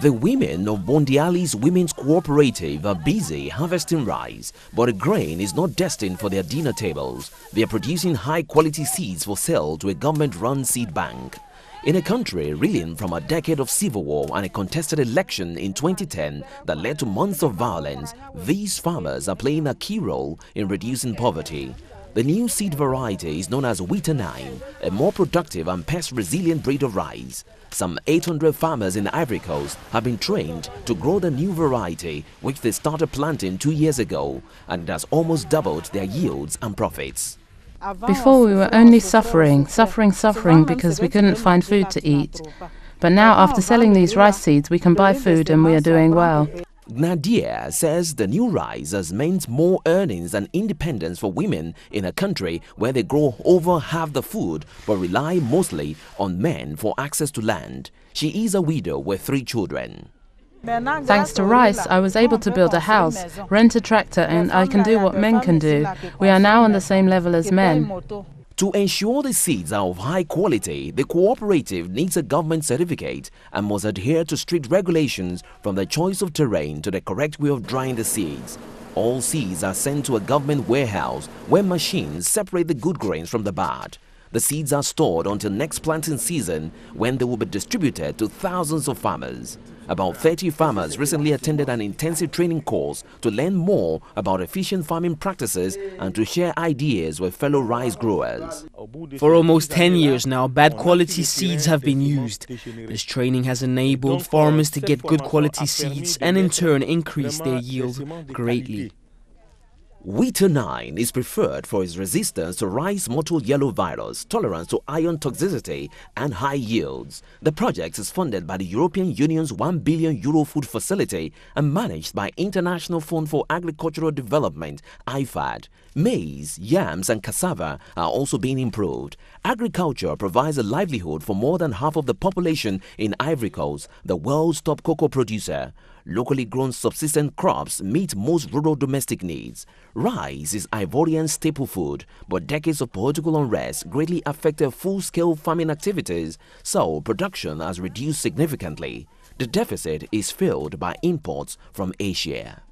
The women of Boundial's Women's Cooperative are busy harvesting rice, but the grain is not destined for their dinner tables. They are producing high-quality seeds for sale to a government-run seed bank. In a country reeling from a decade of civil war and a contested election in 2010 that led to months of violence, these farmers are playing a key role in reducing poverty. The new seed variety is known as Wheater 9, a more productive and pest-resilient breed of rice. Some 800 farmers in the Ivory Coast have been trained to grow the new variety, which they started planting 2 years ago, and it has almost doubled their yields and profits. Before we were only suffering because we couldn't find food to eat. But now after selling these rice seeds we can buy food and we are doing well. Gnandia says the new rice has meant more earnings and independence for women in a country where they grow over half the food but rely mostly on men for access to land. She is a widow with 3 children. Thanks to rice, I was able to build a house, rent a tractor, and I can do what men can do. We are now on the same level as men. To ensure the seeds are of high quality, the cooperative needs a government certificate and must adhere to strict regulations from the choice of terrain to the correct way of drying the seeds. All seeds are sent to a government warehouse where machines separate the good grains from the bad. The seeds are stored until next planting season when they will be distributed to thousands of farmers. About 30 farmers recently attended an intensive training course to learn more about efficient farming practices and to share ideas with fellow rice growers. For almost 10 years now, bad quality seeds have been used. This training has enabled farmers to get good quality seeds and in turn increase their yield greatly. Wheater 9 is preferred for its resistance to rice mottle yellow virus, tolerance to iron toxicity, and high yields. The project is funded by the European Union's €1 billion food facility and managed by International Fund for Agricultural Development, IFAD. Maize, yams, and cassava are also being improved. Agriculture provides a livelihood for more than half of the population in Ivory Coast, the world's top cocoa producer. Locally grown subsistence crops meet most rural domestic needs. Rice is Ivorian staple food, but decades of political unrest greatly affected full-scale farming activities, so production has reduced significantly. The deficit is filled by imports from Asia.